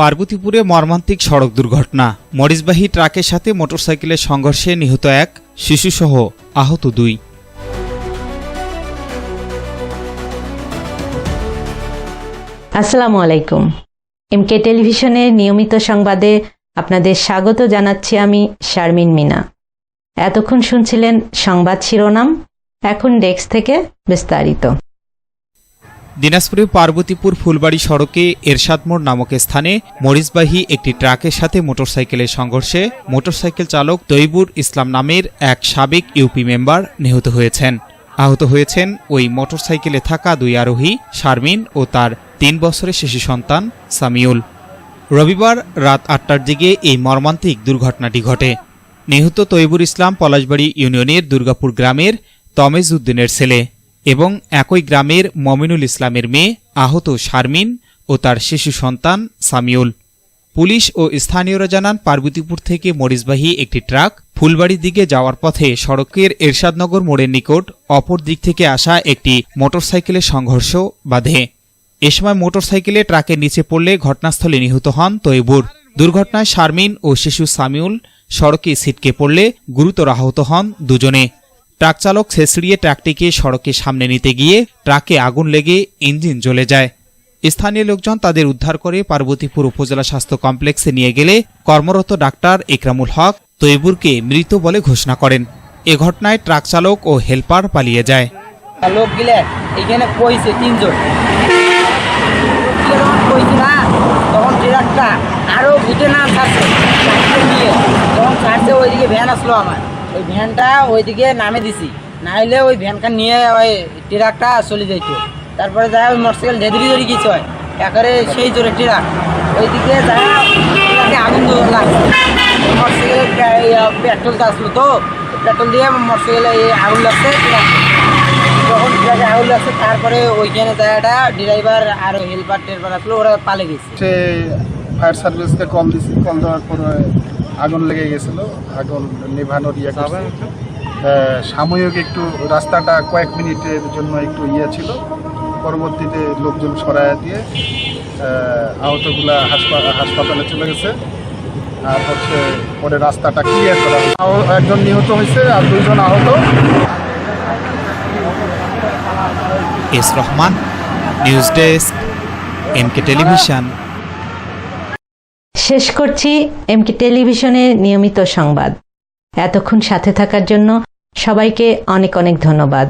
পার্বতীপুরে মর্মান্তিক সড়ক দুর্ঘটনা। মরিচবাহী ট্রাকের সাথে মোটরসাইকেলের সংঘর্ষে নিহত এক, শিশুসহ আহত 2। আসসালামু আলাইকুম। এমকে টেলিভিশনের নিয়মিত সংবাদে আপনাদের স্বাগত জানাচ্ছি আমি শারমিন মিনা। এতক্ষণ শুনছিলেন সংবাদ শিরোনাম, এখন ডেস্ক থেকে বিস্তারিত। দিনাজপুরে পার্বতীপুর ফুলবাড়ি সড়কে এরশাদ মোড় নামক স্থানে মরিচবাহী একটি ট্রাকের সাথে মোটরসাইকেলের সংঘর্ষে মোটরসাইকেল চালক তৈবুর ইসলাম নামের এক সাবেক ইউপি মেম্বার নিহত হয়েছেন। আহত হয়েছেন ওই মোটরসাইকেলে থাকা 2 আরোহী শারমিন ও তার 3 বছরের শিশু সন্তান সামিউল। রবিবার রাত 8টার দিকে এই মর্মান্তিক দুর্ঘটনাটি ঘটে। নিহত তৈবুর ইসলাম পলাশবাড়ি ইউনিয়নের দুর্গাপুর গ্রামের তমেজ উদ্দিনের ছেলে এবং একই গ্রামের মমিনুল ইসলামের মেয়ে আহত শারমিন ও তার শিশু সন্তান সামিউল। পুলিশ ও স্থানীয়রা জানান, পার্বতীপুর থেকে মরিচবাহী একটি ট্রাক ফুলবাড়ির দিকে যাওয়ার পথে সড়কের এরশাদনগর মোড়ের নিকট অপর দিক থেকে আসা একটি মোটরসাইকেলের সংঘর্ষ বাধে। এ সময় মোটরসাইকেলে ট্রাকের নিচে পড়লে ঘটনাস্থলে নিহত হন তৈবুর। দুর্ঘটনায় শারমিন ও শিশু সামিউল সড়কে ছিটকে পড়লে গুরুতর আহত হন দুজনে। ট্রাক চালক ছেঁচড়িয়ে ট্রাকটিকে সড়কের সামনে নিতে গিয়ে ট্রাকে আগুন লেগে ইঞ্জিন জ্বলে যায়। স্থানীয় লোকজন তাদের উদ্ধার করে পার্বতীপুর উপজেলা স্বাস্থ্য কমপ্লেক্সে নিয়ে গেলে কর্মরত ডাক্তার ইকরামুল হক তৈবুরকে মৃত বলে ঘোষণা করেন। এ ঘটনায় ট্রাক চালক ও হেলপার পালিয়ে যায়। লোকগুলা এখানে কইছে 3 জন তখন ট্রাকটা আরো ভিটে না ছাড়ছে নিয়ে তখন ছাড়ছে, ওইদিকে ভ্যান আসলো আমার, ওই ভ্যানটা ওইদিকে নামে দিছি, নাইলে ওই ভ্যানটা নিয়ে ওই ট্রাকটা চলে যাইতো। তারপরে যায় ওই মোটরসাইকেল ধেদরি ধরে গেছে, হয় একেবারে সেই জোরে ট্রাক ওইদিকে যায় আগুন লাগছে। মোটরসাইকেলের পেট্রোলটা আসলো, তো পেট্রোল দিয়ে মোটরসাইকেলে আগুন লাগছে। যখন ট্রাকে আগুন লাগছে তারপরে ওইখানে জায়গাটা ড্রাইভার আর হেল্পার টেলপার আসলো, ওরা পালে গেছে। সে ফায়ার সার্ভিসকে কল দিছি, কল দেওয়ার পরে আগুন লেগে গেছিলো। আগুন নেভানোর সাময়িক একটু রাস্তাটা কয়েক মিনিটের জন্য একটু ছিল। পরবর্তীতে লোকজন সরাইয়া দিয়ে আহতগুলা হাসপাতালে চলে গেছে। আর পরে রাস্তাটা ক্লিয়ার করা হয়েছে। একজন নিহত হয়েছে আর 2 জন আহত। S Rahman, news desk, MK television. শেষ করছি এমকে টেলিভিশনের নিয়মিত সংবাদ। এতক্ষণ সাথে থাকার জন্য সবাইকে অনেক অনেক ধন্যবাদ।